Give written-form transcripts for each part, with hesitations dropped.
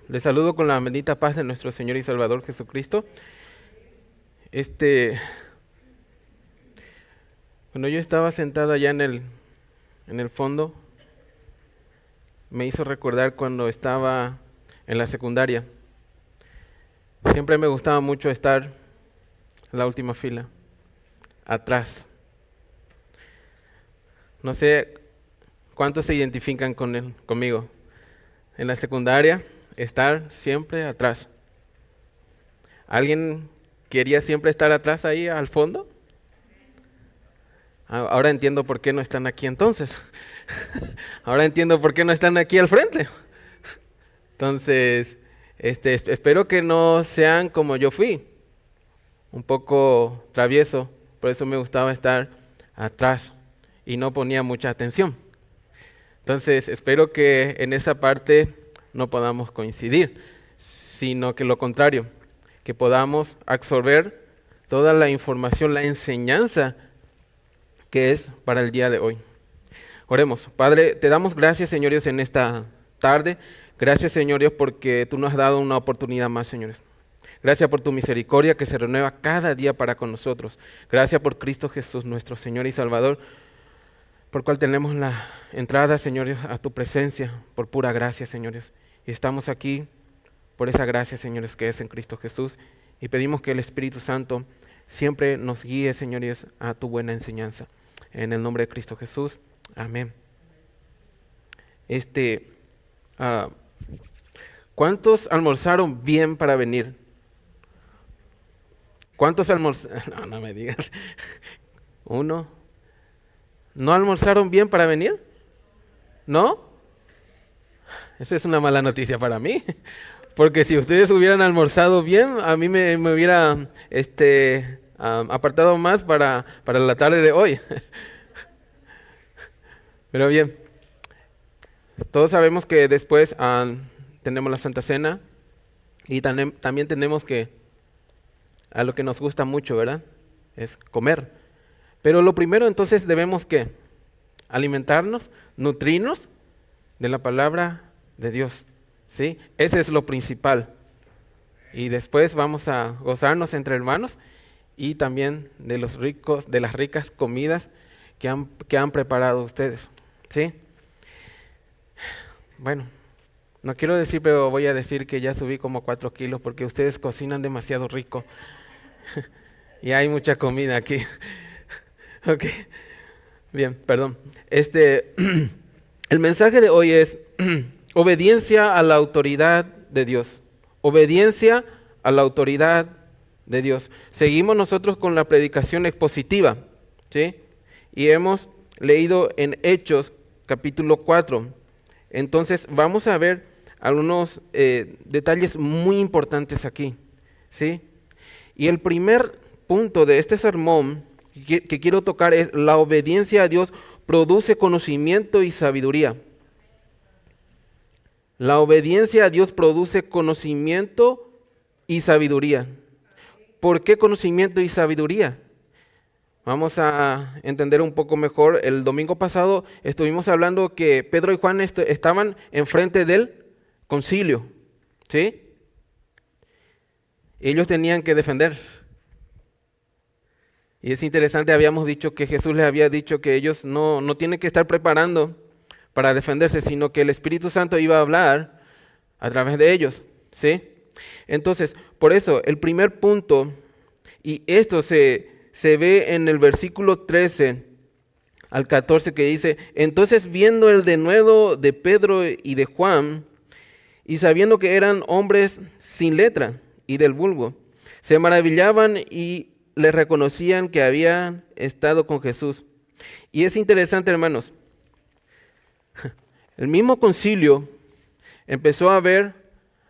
Les saludo con la bendita paz de nuestro Señor y Salvador Jesucristo. Cuando yo estaba sentado allá en el fondo, me hizo recordar cuando estaba en la secundaria. Siempre me gustaba mucho estar en la última fila, atrás. No sé cuántos se identifican conmigo. En la secundaria, estar siempre atrás. ¿Alguien quería siempre estar atrás ahí al fondo? Ahora entiendo por qué no están aquí entonces. Ahora entiendo por qué no están aquí al frente. Entonces, espero que no sean como yo fui, un poco travieso, por eso me gustaba estar atrás y no ponía mucha atención. Entonces, espero que en esa parte no podamos coincidir, sino que lo contrario, que podamos absorber toda la información, la enseñanza que es para el día de hoy. Oremos. Padre, te damos gracias, Señor Dios, en esta tarde. Gracias, Señor Dios, porque tú nos has dado una oportunidad más, señores. Gracias por tu misericordia que se renueva cada día para con nosotros. Gracias por Cristo Jesús, nuestro Señor y Salvador, por cual tenemos la entrada, Señor Dios, a tu presencia, por pura gracia, señores. Y estamos aquí por esa gracia, señores, que es en Cristo Jesús. Y pedimos que el Espíritu Santo siempre nos guíe, Señor Dios, a tu buena enseñanza. En el nombre de Cristo Jesús. Amén. ¿Cuántos almorzaron bien para venir? ¿Cuántos almorzaron? No me digas. Uno. ¿No almorzaron bien para venir? ¿No? Esa es una mala noticia para mí. Porque si ustedes hubieran almorzado bien, a mí me hubiera apartado más para la tarde de hoy. Pero bien, todos sabemos que después tenemos la Santa Cena y también tenemos que, a lo que nos gusta mucho, ¿verdad? Es comer. Pero lo primero entonces debemos que alimentarnos, nutrirnos de la palabra de Dios, ¿sí? Ese es lo principal. Y después vamos a gozarnos entre hermanos y también de las ricas comidas que han preparado ustedes, ¿sí? Bueno, no quiero decir, pero voy a decir que ya subí como 4 kilos porque ustedes cocinan demasiado rico. Y hay mucha comida aquí. Ok, bien, perdón. El mensaje de hoy es obediencia a la autoridad de Dios. Obediencia a la autoridad de Dios. Seguimos nosotros con la predicación expositiva, ¿sí? Y hemos leído en Hechos capítulo 4. Entonces vamos a ver algunos detalles muy importantes aquí, ¿sí? Y el primer punto de este sermón que quiero tocar es: la obediencia a Dios produce conocimiento y sabiduría. La obediencia a Dios produce conocimiento y sabiduría. ¿Por qué conocimiento y sabiduría? Vamos a entender un poco mejor. El domingo pasado estuvimos hablando que Pedro y Juan estaban enfrente del concilio, ¿sí? Ellos tenían que defender. Y es interesante, habíamos dicho que Jesús les había dicho que ellos no tienen que estar preparando para defenderse, sino que el Espíritu Santo iba a hablar a través de ellos, ¿sí? Entonces, por eso, el primer punto, y esto se ve en el versículo 13 al 14 que dice: entonces viendo el denuedo de Pedro y de Juan, y sabiendo que eran hombres sin letra y del vulgo, se maravillaban y les reconocían que habían estado con Jesús. Y es interesante, hermanos, el mismo concilio empezó a ver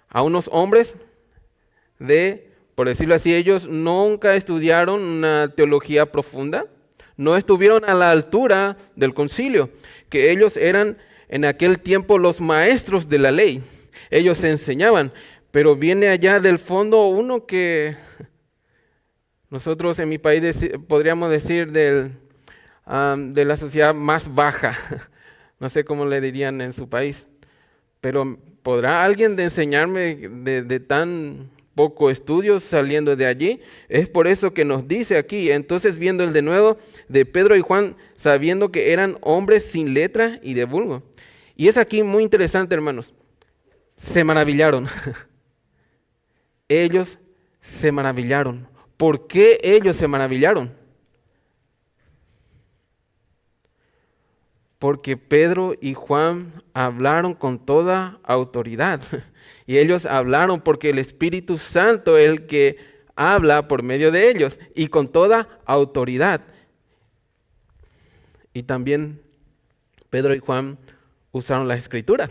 a unos hombres por decirlo así, ellos nunca estudiaron una teología profunda, no estuvieron a la altura del concilio, que ellos eran en aquel tiempo los maestros de la ley, ellos enseñaban, pero viene allá del fondo uno que nosotros en mi país podríamos decir de la sociedad más baja, no sé cómo le dirían en su país, Pero ¿podrá alguien de enseñarme de tan poco estudio saliendo de allí? Es por eso que nos dice aquí, entonces viendo el denuedo de Pedro y Juan, sabiendo que eran hombres sin letra y de vulgo. Y es aquí muy interesante, hermanos. Se maravillaron. Ellos se maravillaron. ¿Por qué ellos se maravillaron? Porque Pedro y Juan hablaron con toda autoridad. Y ellos hablaron porque el Espíritu Santo es el que habla por medio de ellos y con toda autoridad. Y también Pedro y Juan usaron las Escrituras.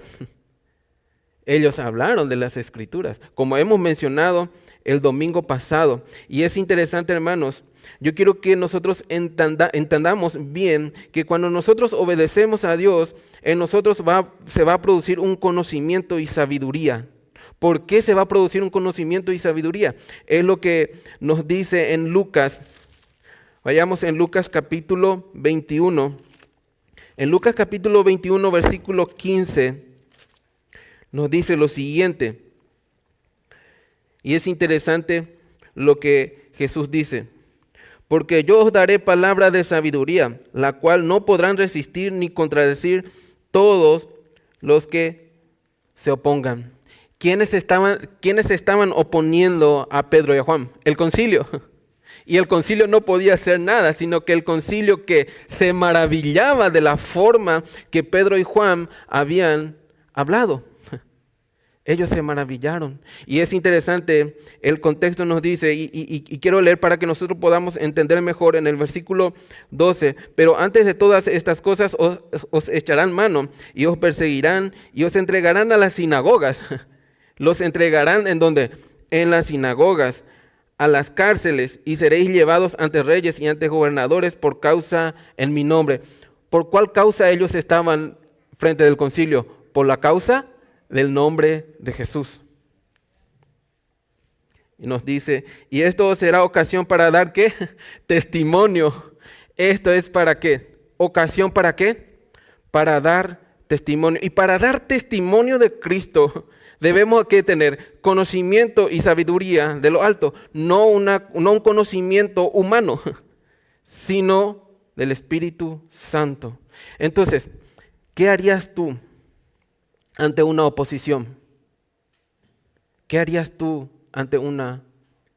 Ellos hablaron de las Escrituras, como hemos mencionado el domingo pasado. Y es interesante, hermanos, yo quiero que nosotros entendamos bien que cuando nosotros obedecemos a Dios, en nosotros se va a producir un conocimiento y sabiduría. ¿Por qué se va a producir un conocimiento y sabiduría? Es lo que nos dice en Lucas. Vayamos en Lucas capítulo 21. En Lucas capítulo 21, versículo 15, nos dice lo siguiente. Y es interesante lo que Jesús dice. Porque yo os daré palabra de sabiduría, la cual no podrán resistir ni contradecir todos los que se opongan. ¿Quiénes estaban oponiendo a Pedro y a Juan? El concilio. Y el concilio no podía hacer nada, sino que el concilio que se maravillaba de la forma que Pedro y Juan habían hablado. Ellos se maravillaron. Y es interesante, el contexto nos dice, y quiero leer para que nosotros podamos entender mejor en el versículo 12. Pero antes de todas estas cosas os echarán mano y os perseguirán y os entregarán a las sinagogas. Los entregarán ¿en dónde? En las sinagogas, a las cárceles, y seréis llevados ante reyes y ante gobernadores por causa en mi nombre. ¿Por cuál causa ellos estaban frente del concilio? Por la causa del nombre de Jesús. Y nos dice, y esto será ocasión para dar ¿qué? Testimonio. Esto es para qué? ¿Ocasión para qué? Para dar testimonio. Y para dar testimonio de Cristo debemos que tener conocimiento y sabiduría de lo alto, no un conocimiento humano, sino del Espíritu Santo. Entonces, ¿qué harías tú ante una oposición? ¿Qué harías tú ante una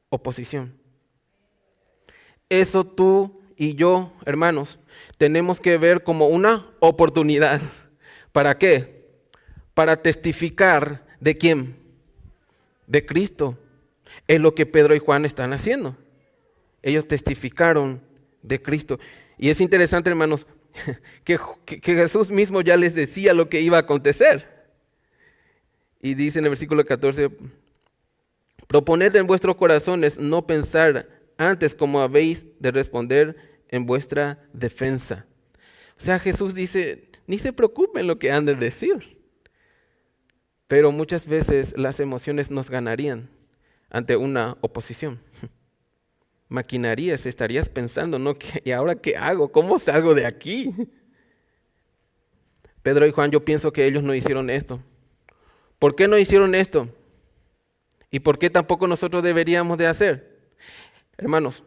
oposición? Eso tú y yo, hermanos, tenemos que ver como una oportunidad. ¿Para qué? Para testificar ¿de quién? De Cristo. Es lo que Pedro y Juan están haciendo. Ellos testificaron de Cristo. Y es interesante, hermanos, que Jesús mismo ya les decía lo que iba a acontecer. Y dice en el versículo 14, proponed en vuestros corazones no pensar antes como habéis de responder en vuestra defensa. O sea, Jesús dice, ni se preocupen lo que han de decir. Pero muchas veces las emociones nos ganarían ante una oposición. Maquinarías, estarías pensando, ¿no? ¿Y ahora qué hago? ¿Cómo salgo de aquí? Pedro y Juan, yo pienso que ellos no hicieron esto. ¿Por qué no hicieron esto? ¿Y por qué tampoco nosotros deberíamos de hacer? Hermanos,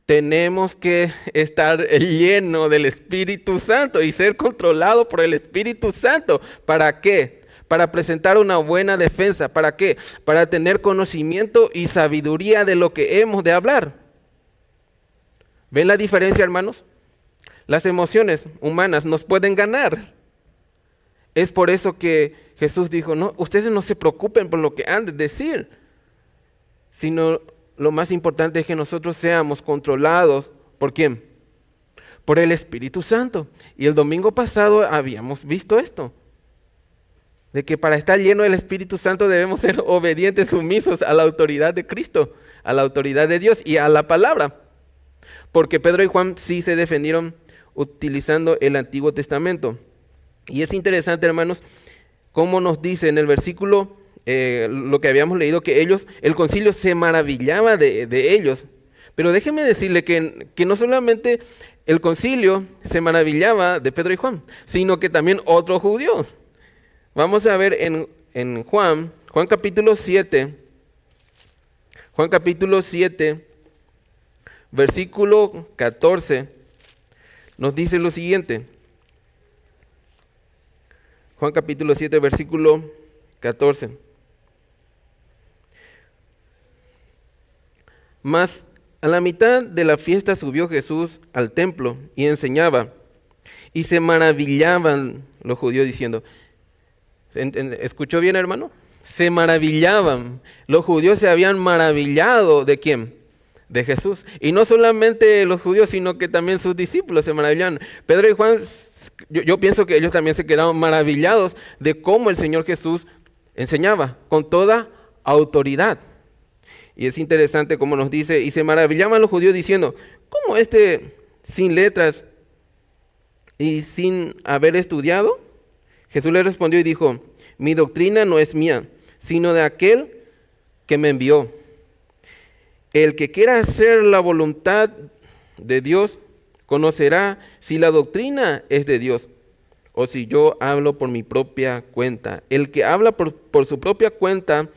tenemos que estar llenos del Espíritu Santo y ser controlados por el Espíritu Santo. ¿Para qué? Para presentar una buena defensa. ¿Para qué? Para tener conocimiento y sabiduría de lo que hemos de hablar. ¿Ven la diferencia, hermanos? Las emociones humanas nos pueden ganar. Es por eso que Jesús dijo, no, ustedes no se preocupen por lo que han de decir, sino lo más importante es que nosotros seamos controlados. ¿Por quién? Por el Espíritu Santo. Y el domingo pasado habíamos visto esto, de que para estar lleno del Espíritu Santo debemos ser obedientes, sumisos a la autoridad de Cristo, a la autoridad de Dios y a la palabra. Porque Pedro y Juan sí se defendieron utilizando el Antiguo Testamento. Y es interesante, hermanos, cómo nos dice en el versículo, lo que habíamos leído, que el concilio se maravillaba de ellos. Pero déjenme decirle que no solamente el concilio se maravillaba de Pedro y Juan, sino que también otros judíos. Vamos a ver en Juan capítulo 7, versículo 14, nos dice lo siguiente. Juan capítulo 7, versículo 14. Mas a la mitad de la fiesta subió Jesús al templo y enseñaba, y se maravillaban los judíos diciendo, ¿escuchó bien, hermano? Se maravillaban. Los judíos se habían maravillado ¿de quién? De Jesús. Y no solamente los judíos, sino que también sus discípulos se maravillaban. Pedro y Juan, yo pienso que ellos también se quedaron maravillados de cómo el Señor Jesús enseñaba con toda autoridad. Y es interesante como nos dice, y se maravillaban los judíos diciendo, ¿cómo sin letras y sin haber estudiado? Jesús le respondió y dijo, mi doctrina no es mía, sino de aquel que me envió. El que quiera hacer la voluntad de Dios, conocerá si la doctrina es de Dios, o si yo hablo por mi propia cuenta. El que habla por su propia cuenta,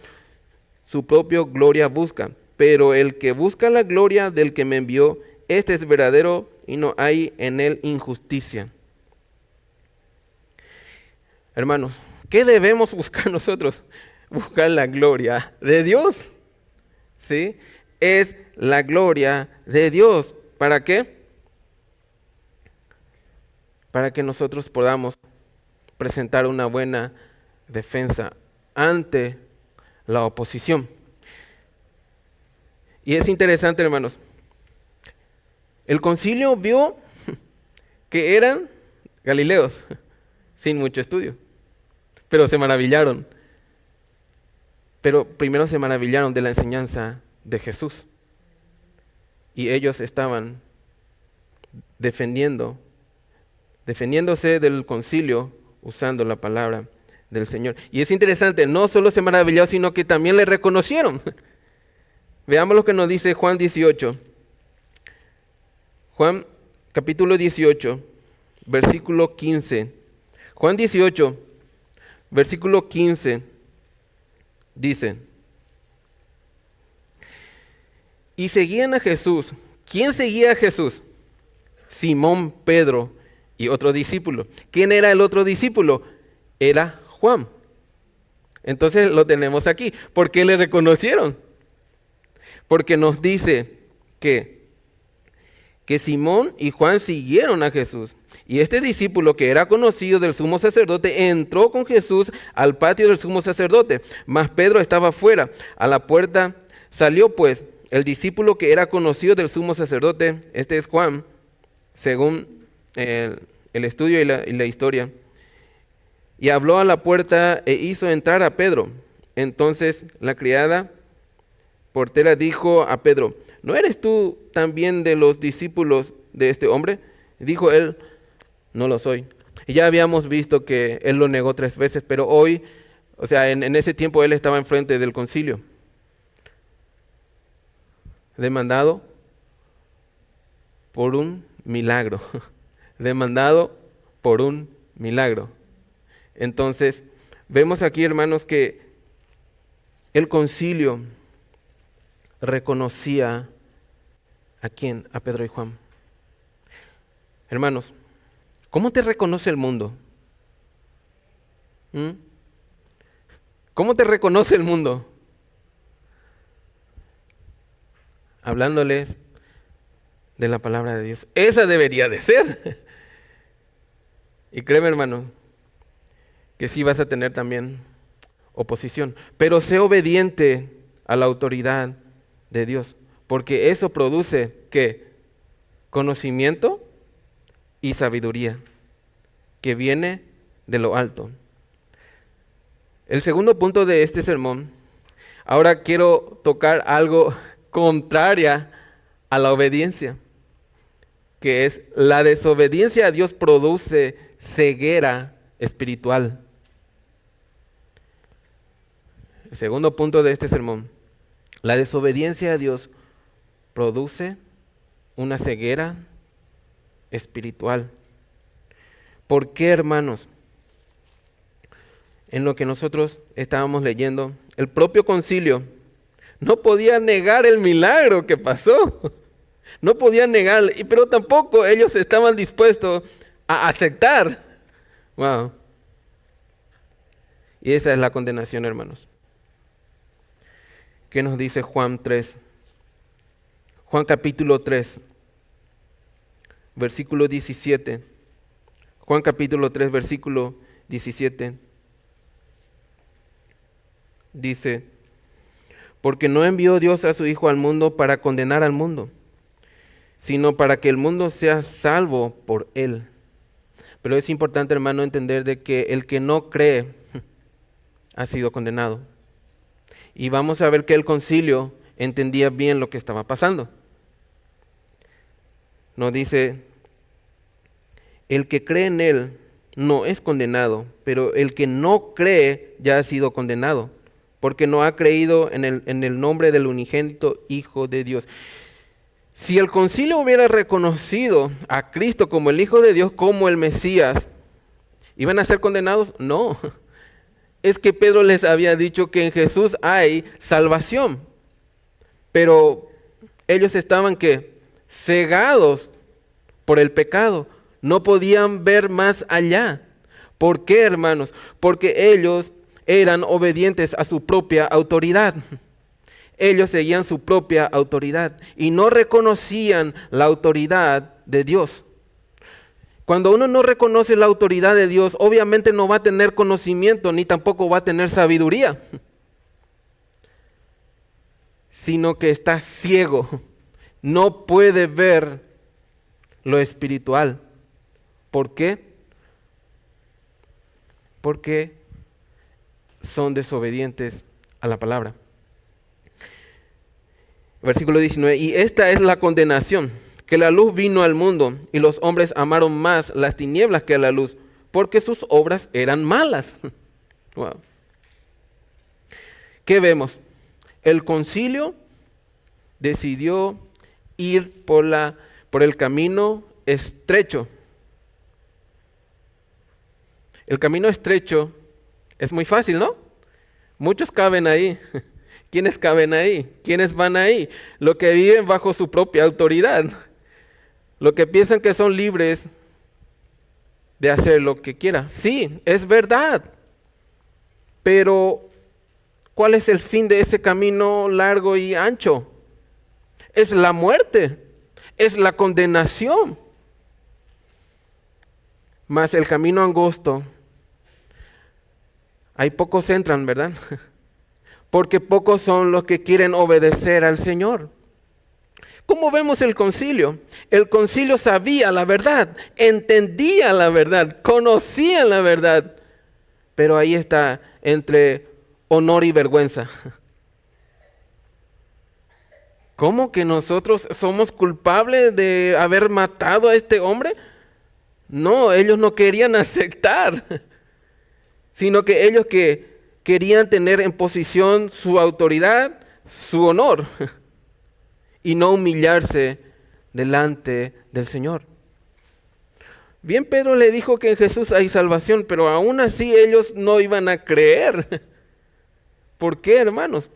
su propia gloria busca, pero el que busca la gloria del que me envió, este es verdadero y no hay en él injusticia. Hermanos, ¿qué debemos buscar nosotros? Buscar la gloria de Dios. ¿Sí? Es la gloria de Dios. ¿Para qué? Para que nosotros podamos presentar una buena defensa ante la oposición. Y es interesante, hermanos. El concilio vio que eran galileos, sin mucho estudio, pero se maravillaron. Pero primero se maravillaron de la enseñanza de Jesús. Y ellos estaban defendiéndose del concilio usando la palabra del Señor. Y es interesante, no solo se maravilló, sino que también le reconocieron. Veamos lo que nos dice Juan 18. Juan capítulo 18, versículo 15. Juan 18, versículo 15, dice, y seguían a Jesús. ¿Quién seguía a Jesús? Simón, Pedro y otro discípulo. ¿Quién era el otro discípulo? Era Juan. Entonces lo tenemos aquí. ¿Por qué le reconocieron? Porque nos dice que Simón y Juan siguieron a Jesús. Y este discípulo, que era conocido del sumo sacerdote, entró con Jesús al patio del sumo sacerdote, mas Pedro estaba fuera, a la puerta. Salió pues el discípulo que era conocido del sumo sacerdote, este es Juan, según el estudio y la historia, y habló a la puerta e hizo entrar a Pedro. Entonces la criada portera dijo a Pedro, ¿no eres tú también de los discípulos de este hombre? Dijo él, no lo soy. Y ya habíamos visto que él lo negó 3 veces, pero hoy, o sea, en ese tiempo él estaba enfrente del concilio, demandado por un milagro, demandado por un milagro. Entonces, vemos aquí, hermanos, que el concilio reconocía ¿a quién? A Pedro y Juan. Hermanos, ¿cómo te reconoce el mundo? ¿Cómo te reconoce el mundo? Hablándoles de la palabra de Dios. Esa debería de ser. Y créeme, hermano, que sí vas a tener también oposición. Pero sé obediente a la autoridad de Dios, porque eso produce ¿qué? Conocimiento y sabiduría que viene de lo alto. El segundo punto de este sermón, ahora quiero tocar algo contraria a la obediencia, que es la desobediencia a Dios produce ceguera espiritual. El segundo punto de este sermón, la desobediencia a Dios produce una ceguera espiritual. ¿Por qué, hermanos? en lo que nosotros estábamos leyendo, el propio concilio no podía negar el milagro que pasó. No podían negar, pero tampoco ellos estaban dispuestos a aceptar. Wow. Y esa es la condenación, hermanos. ¿Qué nos dice Juan 3? Juan capítulo 3, versículo 17. Juan capítulo 3, versículo 17. Dice, porque no envió Dios a su Hijo al mundo para condenar al mundo, sino para que el mundo sea salvo por él. Pero es importante, hermano, entender de que el que no cree ha sido condenado. Y vamos a ver que el concilio entendía bien lo que estaba pasando. Nos dice, el que cree en él no es condenado, pero el que no cree ya ha sido condenado, porque no ha creído en el nombre del unigénito Hijo de Dios. Si el concilio hubiera reconocido a Cristo como el Hijo de Dios, como el Mesías, ¿iban a ser condenados? No. Es que Pedro les había dicho que en Jesús hay salvación. Pero ellos estaban cegados por el pecado. No podían ver más allá. ¿Por qué, hermanos? Porque ellos eran obedientes a su propia autoridad. Ellos seguían su propia autoridad y no reconocían la autoridad de Dios. Cuando uno no reconoce la autoridad de Dios, obviamente no va a tener conocimiento ni tampoco va a tener sabiduría, sino que está ciego, no puede ver lo espiritual. ¿Por qué? Porque son desobedientes a la palabra. Versículo 19, y esta es la condenación, que la luz vino al mundo y los hombres amaron más las tinieblas que a la luz, porque sus obras eran malas. Wow. ¿Qué vemos? El concilio decidió ir por el camino estrecho. El camino estrecho es muy fácil, ¿no? Muchos caben ahí. ¿Quiénes caben ahí? ¿Quiénes van ahí? Los que viven bajo su propia autoridad. Los que piensan que son libres de hacer lo que quieran. Sí, es verdad. Pero, ¿cuál es el fin de ese camino largo y ancho? Es la muerte. Es la condenación. Mas el camino angosto, ahí pocos entran, ¿verdad? Porque pocos son los que quieren obedecer al Señor. ¿Cómo vemos el concilio? El concilio sabía la verdad, entendía la verdad, conocía la verdad, pero ahí está entre honor y vergüenza. ¿Cómo que nosotros somos culpables de haber matado a este hombre? No, ellos no querían aceptar, sino que ellos querían tener en posición su autoridad, su honor, y no humillarse delante del Señor. Bien, Pedro le dijo que en Jesús hay salvación, pero aún así ellos no iban a creer. ¿Por qué, hermanos?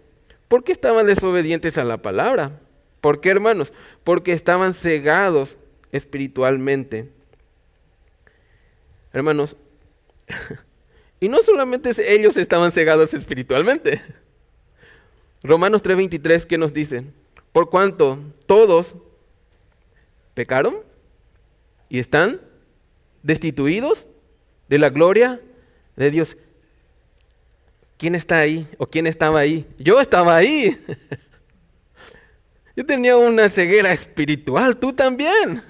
Porque estaban desobedientes a la palabra. ¿Por qué, hermanos? Porque estaban cegados espiritualmente. Hermanos, y no solamente ellos estaban cegados espiritualmente. Romanos 3:23, ¿qué nos dice? Por cuanto todos pecaron y están destituidos de la gloria de Dios. ¿Quién está ahí? ¿O quién estaba ahí? Yo estaba ahí. Yo tenía una ceguera espiritual, tú también.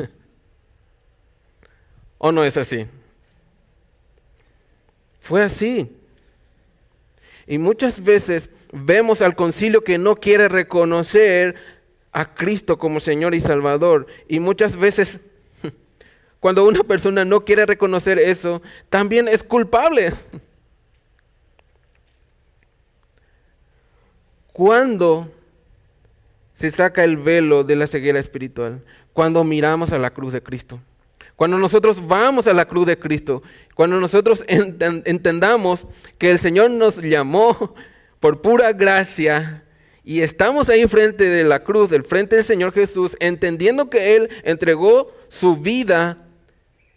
¿O no es así? Fue así. Y muchas veces vemos al concilio que no quiere reconocer a Cristo como Señor y Salvador. Y muchas veces, cuando una persona no quiere reconocer eso, también es culpable. ¿Cuándo se saca el velo de la ceguera espiritual? Cuando miramos a la cruz de Cristo. Cuando nosotros vamos a la cruz de Cristo, cuando nosotros entendamos que el Señor nos llamó por pura gracia y estamos ahí frente de la cruz, del frente del Señor Jesús, entendiendo que Él entregó su vida,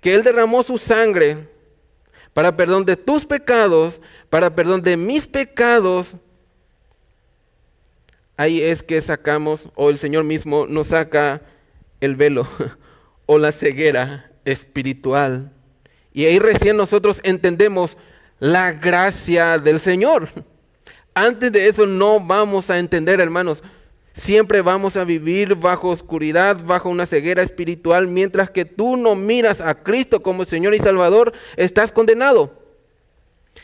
que Él derramó su sangre para perdón de tus pecados, para perdón de mis pecados, ahí es que sacamos, o el Señor mismo nos saca el velo o la ceguera espiritual. Y ahí recién nosotros entendemos la gracia del Señor. Antes de eso no vamos a entender, hermanos. Siempre vamos a vivir bajo oscuridad, bajo una ceguera espiritual. Mientras que tú no miras a Cristo como Señor y Salvador, estás condenado.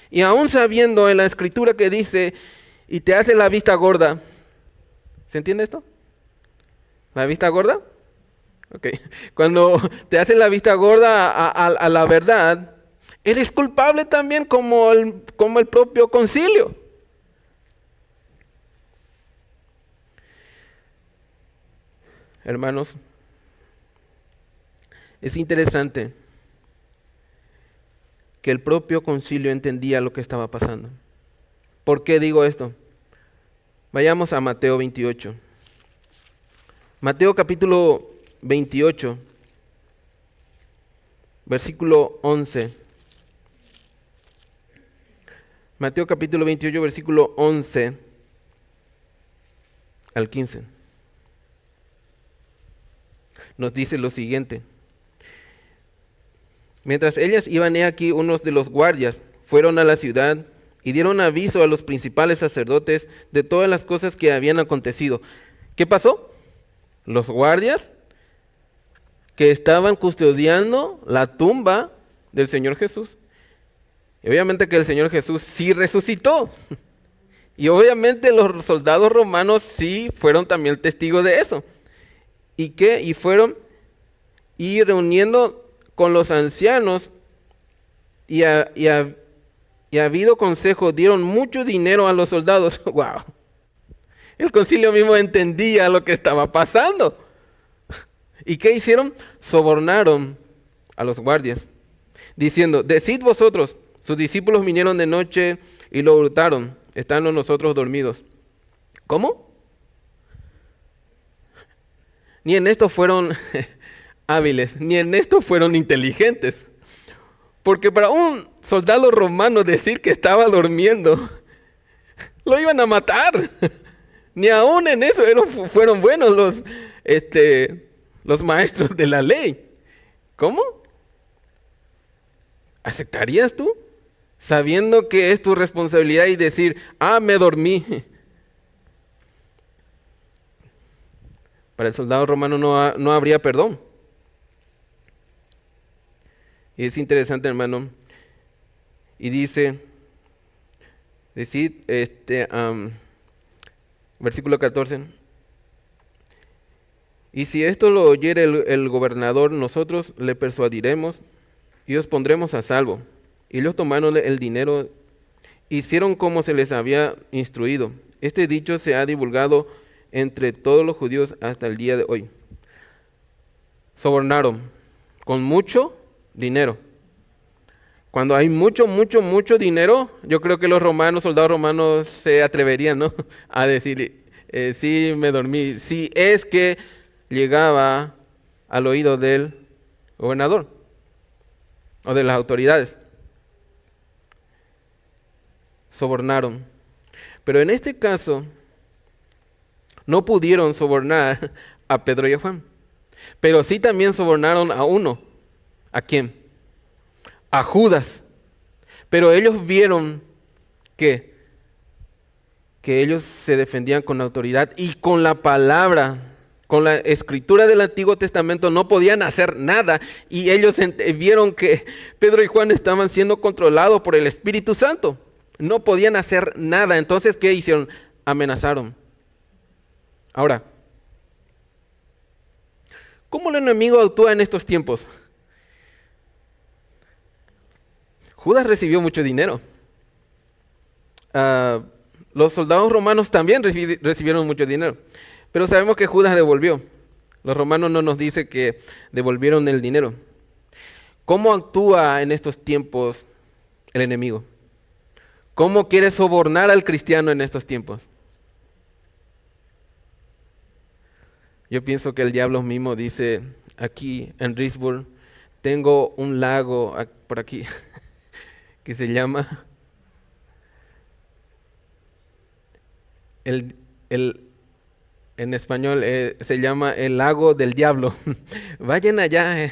Y aún sabiendo en la Escritura que dice, y te hace la vista gorda. ¿Se entiende esto? ¿La vista gorda? Okay. Cuando te hacen la vista gorda a la verdad, eres culpable también como el propio concilio. Hermanos, es interesante que el propio concilio entendía lo que estaba pasando. ¿Por qué digo esto? Vayamos a Mateo 28. Mateo capítulo 28, versículo 11. Mateo capítulo 28, versículo 11 al 15. Nos dice lo siguiente. Mientras ellas iban, he aquí, unos de los guardias fueron a la ciudad y dieron aviso a los principales sacerdotes de todas las cosas que habían acontecido. ¿Qué pasó? Los guardias que estaban custodiando la tumba del Señor Jesús. Y obviamente que el Señor Jesús sí resucitó. Y obviamente los soldados romanos sí fueron también testigos de eso. ¿Y qué? Y fueron y reuniendo con los ancianos y habido consejo, dieron mucho dinero a los soldados. ¡Wow! El concilio mismo entendía lo que estaba pasando. ¿Y qué hicieron? Sobornaron a los guardias, diciendo, decid vosotros, sus discípulos vinieron de noche y lo hurtaron, estando nosotros dormidos. ¿Cómo? Ni en esto fueron hábiles, ni en esto fueron inteligentes. Porque para un soldado romano decir que estaba durmiendo, lo iban a matar. Ni aún en eso fueron buenos los maestros de la ley. ¿Cómo? ¿Aceptarías tú? Sabiendo que es tu responsabilidad y decir, me dormí. Para el soldado romano no habría perdón. Y es interesante, hermano. Y dice, versículo 14. Y si esto lo oyere el gobernador, nosotros le persuadiremos y os pondremos a salvo. Y ellos tomaron el dinero, hicieron como se les había instruido. Este dicho se ha divulgado entre todos los judíos hasta el día de hoy. Sobornaron con mucho dinero. Cuando hay mucho dinero, yo creo que los soldados romanos se atreverían, ¿no?, a decir, sí, me dormí. Si es que llegaba al oído del gobernador o de las autoridades. Sobornaron. Pero en este caso, no pudieron sobornar a Pedro y a Juan. Pero sí también sobornaron a uno. ¿A quién? A Judas. Pero ellos vieron que ellos se defendían con autoridad y con la palabra, con la escritura del Antiguo Testamento no podían hacer nada. Y ellos vieron que Pedro y Juan estaban siendo controlados por el Espíritu Santo. No podían hacer nada. Entonces, ¿qué hicieron? Amenazaron. Ahora, ¿cómo el enemigo actúa en estos tiempos? Judas recibió mucho dinero. Los soldados romanos también recibieron mucho dinero. Pero sabemos que Judas devolvió. Los romanos no nos dicen que devolvieron el dinero. ¿Cómo actúa en estos tiempos el enemigo? ¿Cómo quiere sobornar al cristiano en estos tiempos? Yo pienso que el diablo mismo dice aquí en Reedsburg, tengo un lago por aquí que se llama en español se llama el lago del diablo. Vayan allá.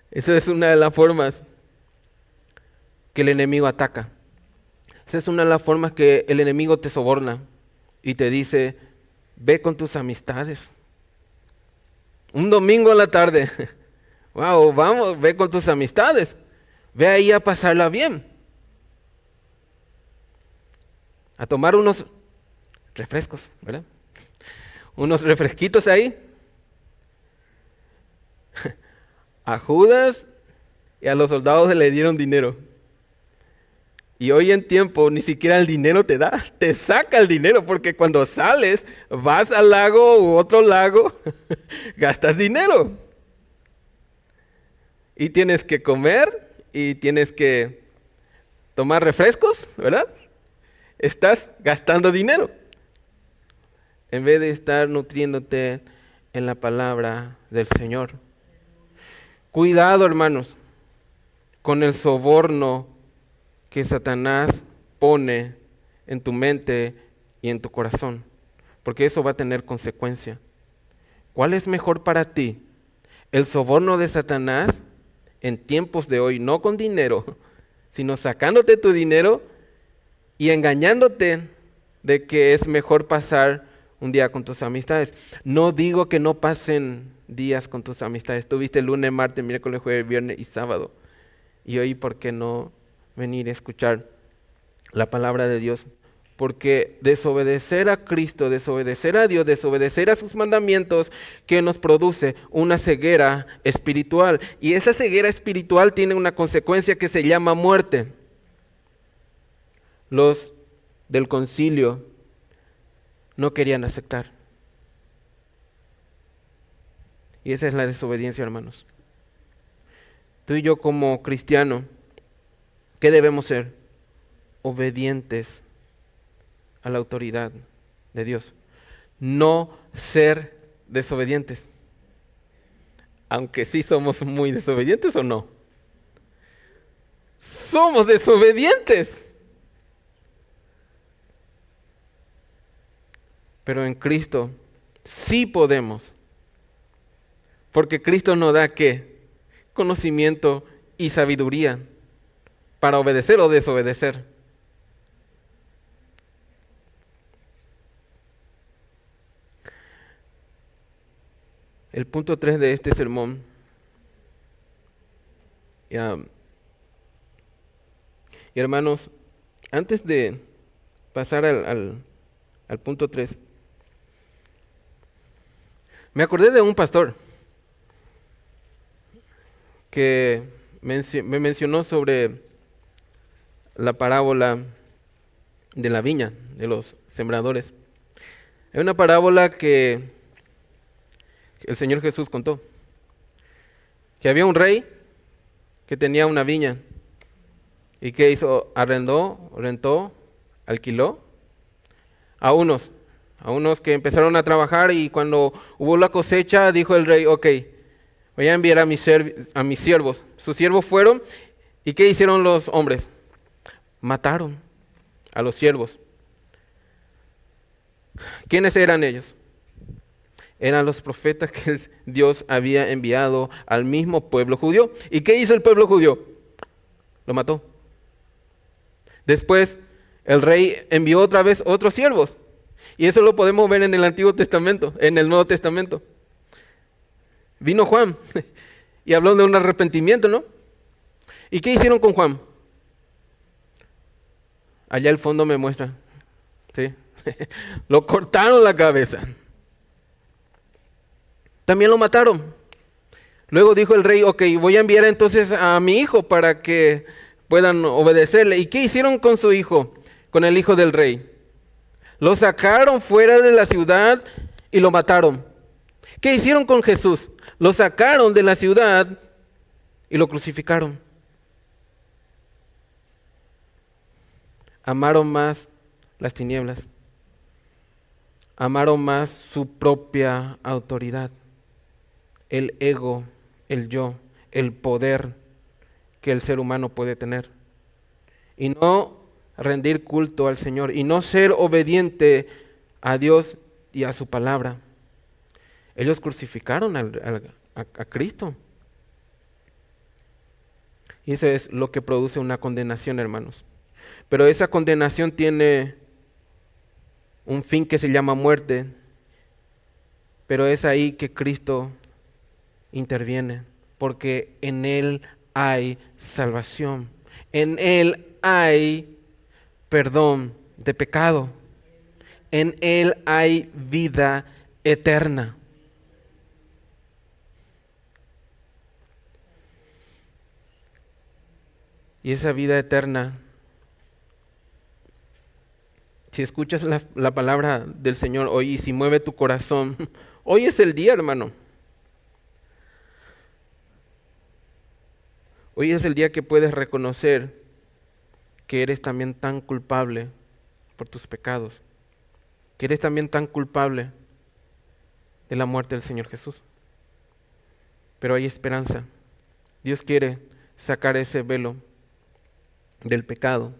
Esa es una de las formas que el enemigo ataca. Esa es una de las formas que el enemigo te soborna y te dice, ve con tus amistades. Un domingo a la tarde, wow, vamos, ve con tus amistades. Ve ahí a pasarla bien. A tomar unos refrescos, ¿verdad? Unos refresquitos ahí. A Judas y a los soldados le dieron dinero. Y hoy en tiempo ni siquiera el dinero te da, te saca el dinero, porque cuando sales, vas al lago u otro lago, gastas dinero. Y tienes que comer y tienes que tomar refrescos, ¿verdad? Estás gastando dinero en vez de estar nutriéndote en la palabra del Señor. Cuidado, hermanos, con el soborno que Satanás pone en tu mente y en tu corazón, porque eso va a tener consecuencia. ¿Cuál es mejor para ti? El soborno de Satanás en tiempos de hoy, no con dinero, sino sacándote tu dinero y engañándote de que es mejor pasar un día con tus amistades. No digo que no pasen días con tus amistades. Tuviste lunes, martes, miércoles, jueves, viernes y sábado. Y hoy, ¿por qué no venir a escuchar la palabra de Dios? Porque desobedecer a Cristo, desobedecer a Dios, desobedecer a sus mandamientos, que nos produce una ceguera espiritual. Y esa ceguera espiritual tiene una consecuencia que se llama muerte. Los del concilio no querían aceptar. Y esa es la desobediencia, hermanos. Tú y yo como cristianos, ¿qué debemos ser? Obedientes a la autoridad de Dios. No ser desobedientes. Aunque sí somos muy desobedientes, ¿o no? Somos desobedientes. Pero en Cristo sí podemos. Porque Cristo nos da ¿qué? Conocimiento y sabiduría para obedecer o desobedecer. El punto 3 de este sermón. Y hermanos, antes de pasar al punto 3, me acordé de un pastor que me mencionó sobre la parábola de la viña, de los sembradores. Es una parábola que el Señor Jesús contó. Que había un rey que tenía una viña. ¿Y qué hizo? Rentó, alquiló a unos que empezaron a trabajar, y cuando hubo la cosecha dijo el rey, ok, voy a enviar a mis siervos. Sus siervos fueron, ¿y qué hicieron los hombres? Mataron a los siervos. ¿Quiénes eran ellos? Eran los profetas que Dios había enviado al mismo pueblo judío. ¿Y qué hizo el pueblo judío? Lo mató. Después el rey envió otra vez otros siervos. Y eso lo podemos ver en el Antiguo Testamento, en el Nuevo Testamento. Vino Juan y habló de un arrepentimiento, ¿no? ¿Y qué hicieron con Juan? Allá al fondo me muestra. ¿Sí? Lo cortaron la cabeza. También lo mataron. Luego dijo el rey, ok, voy a enviar entonces a mi hijo para que puedan obedecerle. ¿Y qué hicieron con su hijo? Con el hijo del rey. Lo sacaron fuera de la ciudad y lo mataron. ¿Qué hicieron con Jesús? Lo sacaron de la ciudad y lo crucificaron. Amaron más las tinieblas. Amaron más su propia autoridad, el ego, el yo, el poder que el ser humano puede tener. Y no rendir culto al Señor y no ser obediente a Dios y a su palabra. Ellos crucificaron a Cristo. Y eso es lo que produce una condenación, hermanos. Pero esa condenación tiene un fin que se llama muerte. Pero es ahí que Cristo interviene, porque en Él hay salvación. En Él hay perdón de pecado. En Él hay vida eterna. Y esa vida eterna, si escuchas la palabra del Señor hoy y si mueve tu corazón, hoy es el día, hermano. Hoy es el día que puedes reconocer que eres también tan culpable por tus pecados, que eres también tan culpable de la muerte del Señor Jesús. Pero hay esperanza. Dios quiere sacar ese velo del pecado.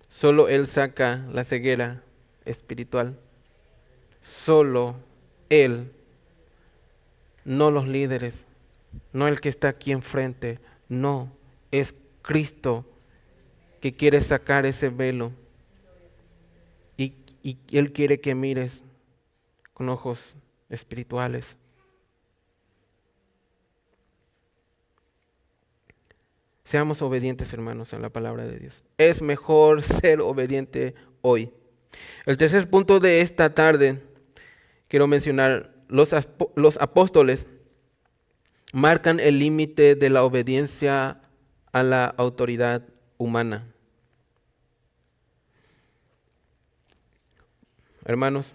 Solo Él saca la ceguera espiritual. Solo Él, no los líderes, no el que está aquí enfrente, no, es Cristo que quiere sacar ese velo y Él quiere que mires con ojos espirituales. Seamos obedientes, hermanos, a la palabra de Dios. Es mejor ser obediente hoy. El tercer punto de esta tarde, quiero mencionar, los apóstoles marcan el límite de la obediencia a la autoridad humana. Hermanos,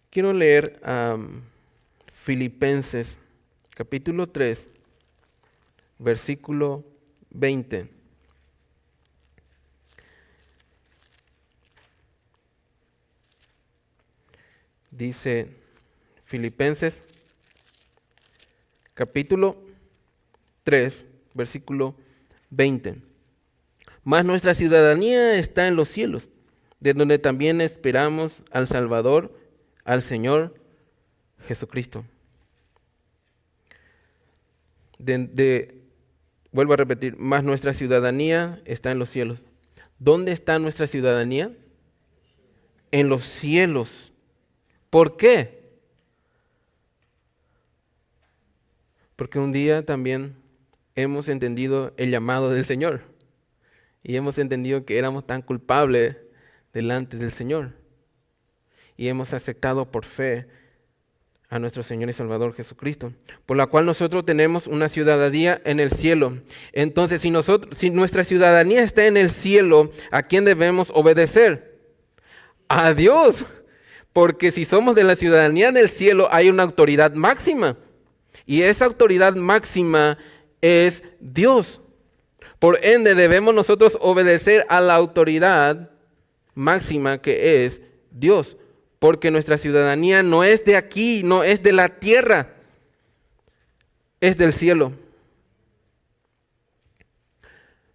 quiero leer Filipenses capítulo 3, versículo 20. Dice Filipenses capítulo 3, versículo 20. Mas nuestra ciudadanía está en los cielos, de donde también esperamos al Salvador, al Señor Jesucristo. Vuelvo a repetir, mas nuestra ciudadanía está en los cielos. ¿Dónde está nuestra ciudadanía? En los cielos. ¿Por qué? Porque un día también hemos entendido el llamado del Señor y hemos entendido que éramos tan culpables delante del Señor y hemos aceptado por fe a nuestro Señor y Salvador Jesucristo, por la cual nosotros tenemos una ciudadanía en el cielo. Entonces, si nuestra ciudadanía está en el cielo, ¿a quién debemos obedecer? A Dios, porque si somos de la ciudadanía del cielo, hay una autoridad máxima, y esa autoridad máxima es Dios. Por ende, debemos nosotros obedecer a la autoridad máxima que es Dios, porque nuestra ciudadanía no es de aquí, no es de la tierra, es del cielo.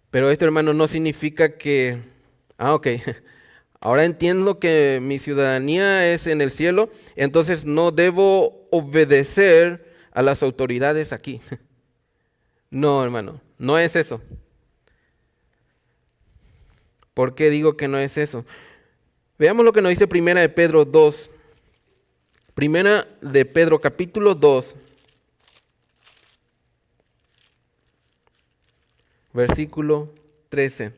Pero esto, hermano, no significa que, ahora entiendo que mi ciudadanía es en el cielo, entonces no debo obedecer a las autoridades aquí. No, hermano, no es eso. ¿Por qué digo que no es eso? Veamos lo que nos dice Primera de Pedro 2. Primera de Pedro capítulo 2. Versículo 13.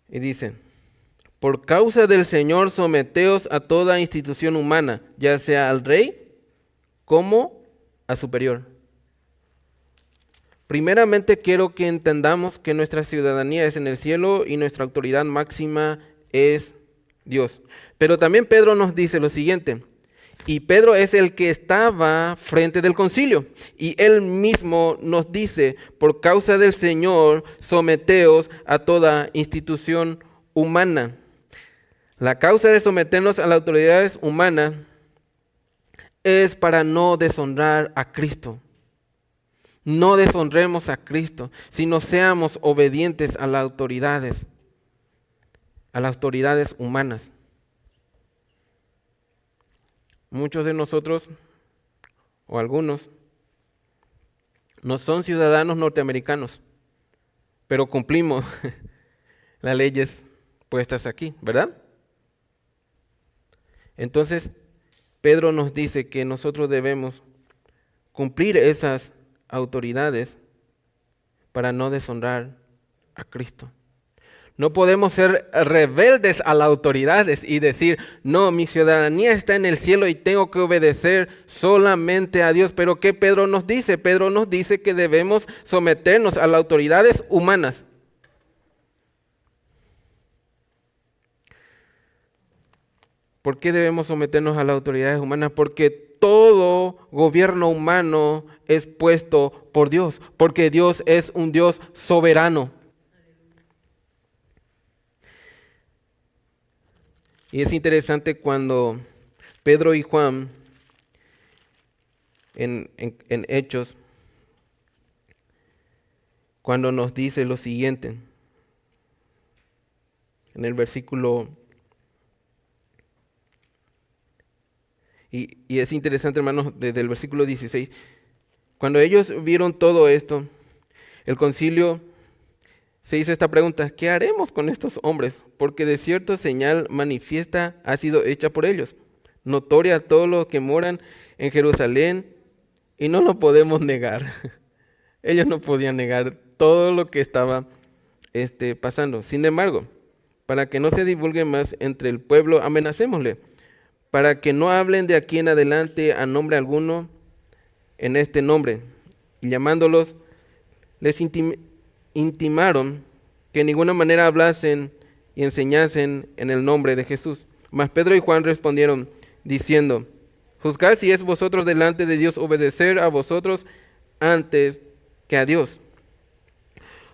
Y dice: por causa del Señor someteos a toda institución humana, ya sea al rey como a superior. Primeramente quiero que entendamos que nuestra ciudadanía es en el cielo y nuestra autoridad máxima es Dios. Pero también Pedro nos dice lo siguiente, y Pedro es el que estaba frente del concilio, y él mismo nos dice, por causa del Señor, someteos a toda institución humana. La causa de someternos a las autoridades humanas es para no deshonrar a Cristo. No deshonremos a Cristo, sino seamos obedientes a las autoridades humanas. Muchos de nosotros, o algunos, no son ciudadanos norteamericanos, pero cumplimos las leyes puestas aquí, ¿verdad? Entonces, Pedro nos dice que nosotros debemos cumplir esas autoridades para no deshonrar a Cristo. No podemos ser rebeldes a las autoridades y decir, no, mi ciudadanía está en el cielo y tengo que obedecer solamente a Dios. Pero ¿qué Pedro nos dice? Pedro nos dice que debemos someternos a las autoridades humanas. ¿Por qué debemos someternos a las autoridades humanas? Porque todo gobierno humano es puesto por Dios, porque Dios es un Dios soberano. Y es interesante cuando Pedro y Juan, en Hechos, cuando nos dice lo siguiente, en el versículo, y es interesante, hermanos, desde el versículo 16, cuando ellos vieron todo esto, el concilio se hizo esta pregunta, ¿qué haremos con estos hombres? Porque de cierto señal manifiesta ha sido hecha por ellos, notoria a todos los que moran en Jerusalén, y no lo podemos negar. Ellos no podían negar todo lo que estaba pasando. Sin embargo, para que no se divulgue más entre el pueblo, amenacémosle, para que no hablen de aquí en adelante a nombre alguno en este nombre. Y llamándolos, les intimaron que en ninguna manera hablasen y enseñasen en el nombre de Jesús. Mas Pedro y Juan respondieron, diciendo, juzgad si es vosotros delante de Dios obedecer a vosotros antes que a Dios.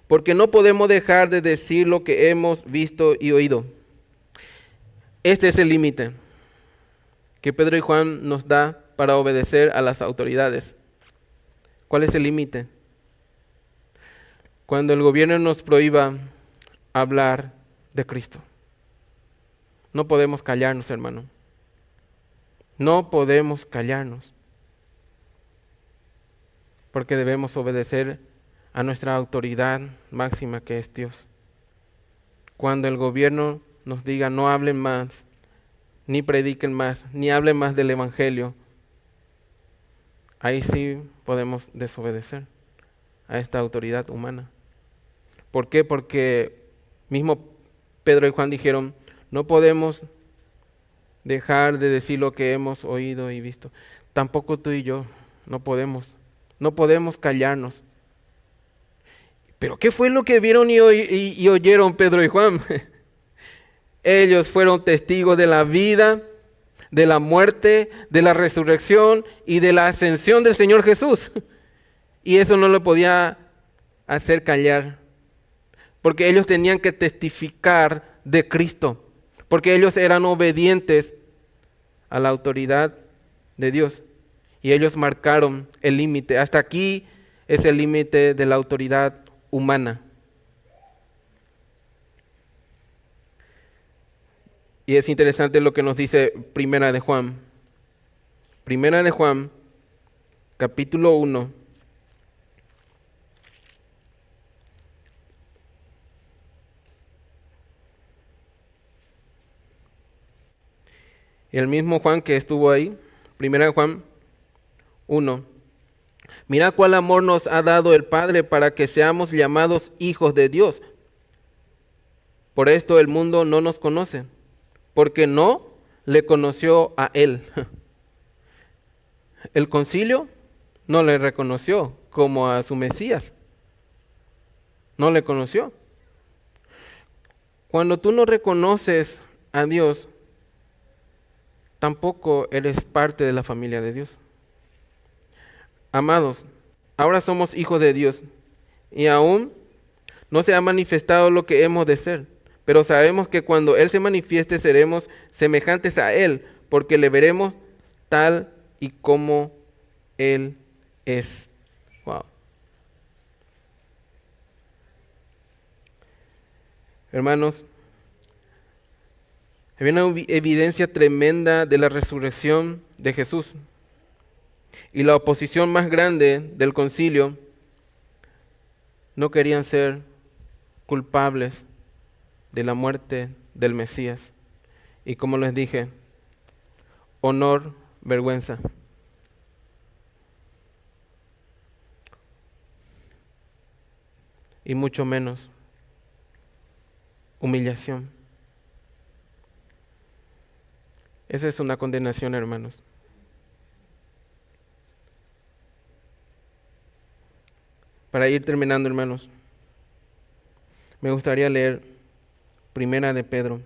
Porque no podemos dejar de decir lo que hemos visto y oído. Este es el límite que Pedro y Juan nos da para obedecer a las autoridades. ¿Cuál es el límite? Cuando el gobierno nos prohíba hablar de Cristo. No podemos callarnos, hermano. No podemos callarnos. Porque debemos obedecer a nuestra autoridad máxima, que es Dios. Cuando el gobierno nos diga no hablen más, ni prediquen más, ni hablen más del Evangelio, ahí sí podemos desobedecer a esta autoridad humana. ¿Por qué? Porque mismo Pedro y Juan dijeron, no podemos dejar de decir lo que hemos oído y visto. Tampoco tú y yo, no podemos callarnos. ¿Pero qué fue lo que vieron y oyeron Pedro y Juan? Ellos fueron testigos de la vida, de la muerte, de la resurrección y de la ascensión del Señor Jesús. Y eso no lo podía hacer callar, porque ellos tenían que testificar de Cristo, porque ellos eran obedientes a la autoridad de Dios. Y ellos marcaron el límite. Hasta aquí es el límite de la autoridad humana. Y es interesante lo que nos dice Primera de Juan. Primera de Juan, capítulo 1. El mismo Juan que estuvo ahí, Primera de Juan 1. Mira cuál amor nos ha dado el Padre para que seamos llamados hijos de Dios. Por esto el mundo no nos conoce, porque no le conoció a Él. El concilio no le reconoció como a su Mesías. No le conoció. Cuando tú no reconoces a Dios, tampoco eres parte de la familia de Dios. Amados, ahora somos hijos de Dios y aún no se ha manifestado lo que hemos de ser, pero sabemos que cuando Él se manifieste seremos semejantes a Él, porque le veremos tal y como Él es. Wow. Hermanos, había una evidencia tremenda de la resurrección de Jesús. Y la oposición más grande del concilio no querían ser culpables de la muerte del Mesías. Y como les dije, honor, vergüenza. Y mucho menos humillación. Esa es una condenación, hermanos. Para ir terminando, hermanos, me gustaría leer Primera de Pedro.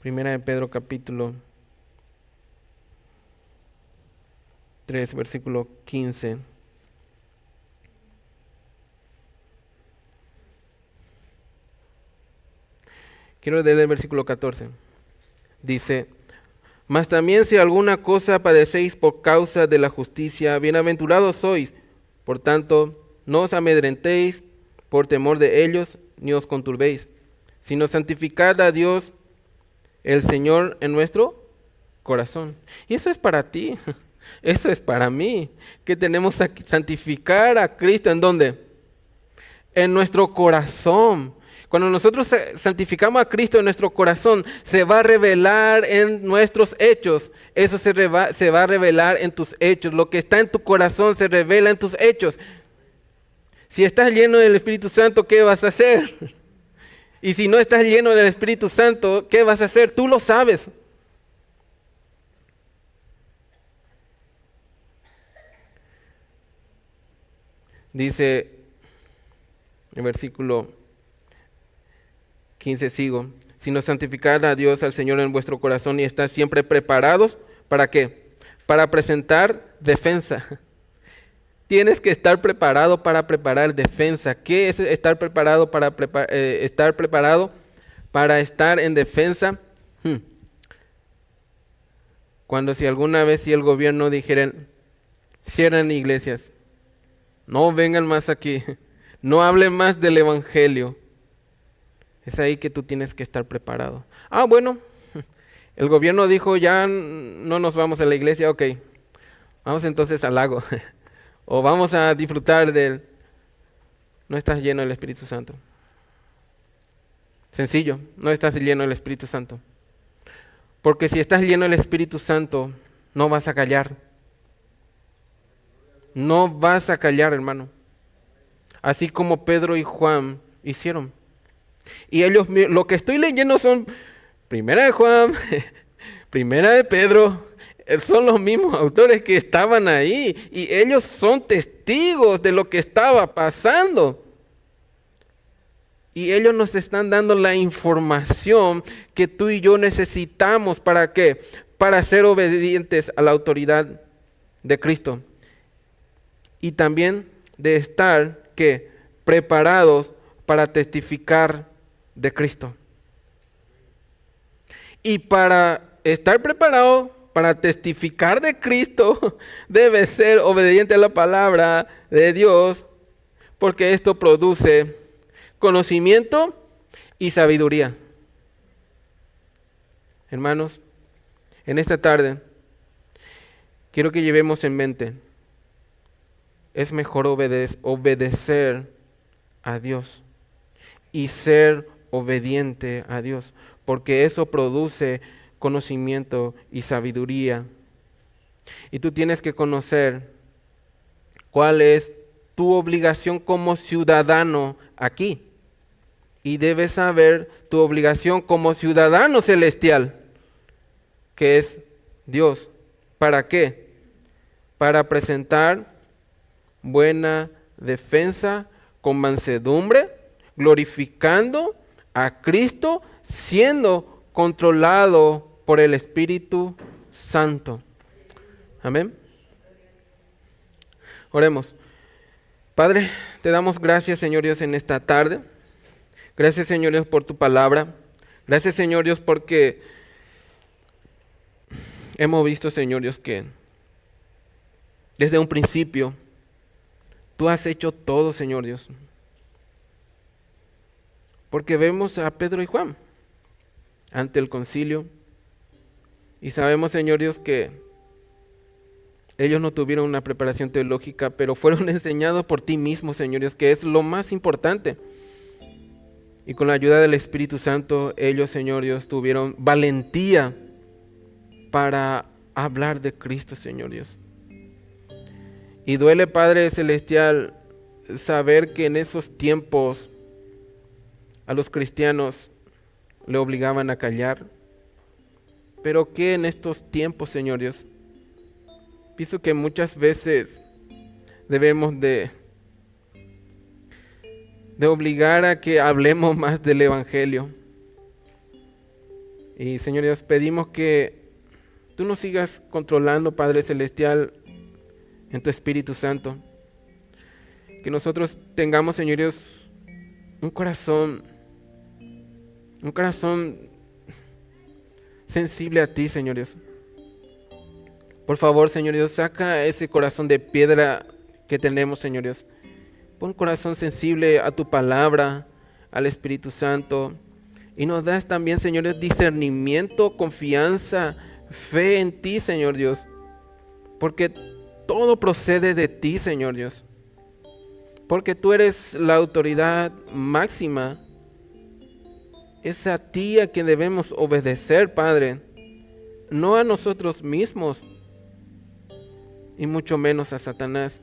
Primera de Pedro, capítulo 3, versículo 15. Quiero leer el versículo 14. Dice: mas también si alguna cosa padecéis por causa de la justicia, bienaventurados sois. Por tanto, no os amedrentéis por temor de ellos, ni os conturbéis, sino santificad a Dios el Señor en nuestro corazón. Y eso es para ti, eso es para mí, que tenemos que santificar a Cristo. ¿En dónde? En nuestro corazón. Cuando nosotros santificamos a Cristo en nuestro corazón, se va a revelar en nuestros hechos. Eso se va a revelar en tus hechos. Lo que está en tu corazón se revela en tus hechos. Si estás lleno del Espíritu Santo, ¿qué vas a hacer? Y si no estás lleno del Espíritu Santo, ¿qué vas a hacer? Tú lo sabes. Dice en versículo 15, sigo: sino santificad a Dios, al Señor en vuestro corazón, y estad siempre preparados. ¿Para qué? Para presentar defensa. Tienes que estar preparado para preparar defensa. ¿Qué es estar preparado para estar preparado para estar en defensa? Cuando si alguna vez si el gobierno dijera: cierran iglesias, no vengan más aquí, no hablen más del evangelio. Es ahí que tú tienes que estar preparado. Bueno, el gobierno dijo: ya no nos vamos a la iglesia, ok, vamos entonces al lago, o vamos a disfrutar del... No estás lleno del Espíritu Santo. Sencillo, no estás lleno del Espíritu Santo. Porque si estás lleno del Espíritu Santo, no vas a callar. No vas a callar, hermano. Así como Pedro y Juan hicieron. Y ellos, lo que estoy leyendo son Primera de Juan, Primera de Pedro, son los mismos autores que estaban ahí y ellos son testigos de lo que estaba pasando. Y ellos nos están dando la información que tú y yo necesitamos. ¿Para qué? Para ser obedientes a la autoridad de Cristo. Y también de estar, ¿qué? Preparados para testificar de Cristo. Y para estar preparado para testificar de Cristo, debe ser obediente a la palabra de Dios, porque esto produce conocimiento y sabiduría. Hermanos, en esta tarde quiero que llevemos en mente: es mejor obedecer a Dios y ser obediente a Dios, porque eso produce conocimiento y sabiduría. Y tú tienes que conocer cuál es tu obligación como ciudadano aquí. Y debes saber tu obligación como ciudadano celestial, que es Dios. ¿Para qué? Para presentar buena defensa con mansedumbre, glorificando a Cristo, siendo controlado por el Espíritu Santo. Amén. Oremos. Padre, te damos gracias, Señor Dios, en esta tarde. Gracias, Señor Dios, por tu palabra. Gracias, Señor Dios, porque hemos visto, Señor Dios, que desde un principio tú has hecho todo, Señor Dios. Porque vemos a Pedro y Juan ante el concilio y sabemos, Señor Dios, que ellos no tuvieron una preparación teológica, pero fueron enseñados por ti mismo, Señor Dios, que es lo más importante. Y con la ayuda del Espíritu Santo, ellos, Señor Dios, tuvieron valentía para hablar de Cristo, Señor Dios. Y duele, Padre Celestial, saber que en esos tiempos a los cristianos le obligaban a callar, pero que en estos tiempos, Señor Dios, pienso que muchas veces debemos de obligar a que hablemos más del Evangelio. Y Señor Dios, pedimos que tú nos sigas controlando, Padre Celestial, en tu Espíritu Santo. Que nosotros tengamos, Señor Dios, un corazón sensible a ti, Señor Dios. Por favor, Señor Dios, saca ese corazón de piedra que tenemos, Señor Dios. Pon un corazón sensible a tu palabra, al Espíritu Santo. Y nos das también, Señor Dios, discernimiento, confianza, fe en ti, Señor Dios. Porque todo procede de ti, Señor Dios. Porque tú eres la autoridad máxima. Es a ti a quien debemos obedecer, Padre. No a nosotros mismos. Y mucho menos a Satanás,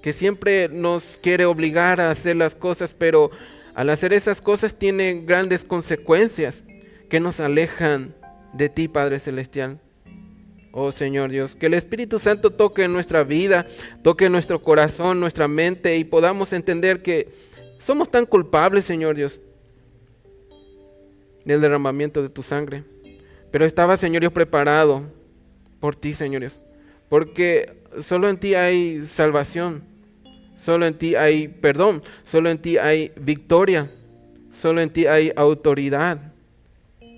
que siempre nos quiere obligar a hacer las cosas, pero al hacer esas cosas tiene grandes consecuencias que nos alejan de ti, Padre Celestial. Oh Señor Dios, que el Espíritu Santo toque nuestra vida, toque nuestro corazón, nuestra mente, y podamos entender que somos tan culpables, Señor Dios, del derramamiento de tu sangre. Pero estaba, Señor Dios, preparado por ti, Señor Dios, porque solo en ti hay salvación, solo en ti hay perdón, solo en ti hay victoria, solo en ti hay autoridad.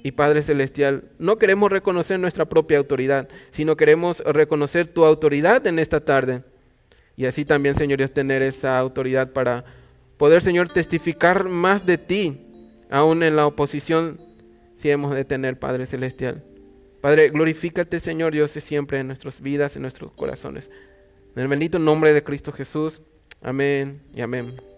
Y Padre Celestial, no queremos reconocer nuestra propia autoridad, sino queremos reconocer tu autoridad en esta tarde. Y así también, Señor Dios, tener esa autoridad para poder, Señor, testificar más de ti, aún en la oposición, si hemos de tener, Padre Celestial. Padre, glorifícate, Señor Dios, siempre en nuestras vidas, en nuestros corazones. En el bendito nombre de Cristo Jesús. Amén y amén.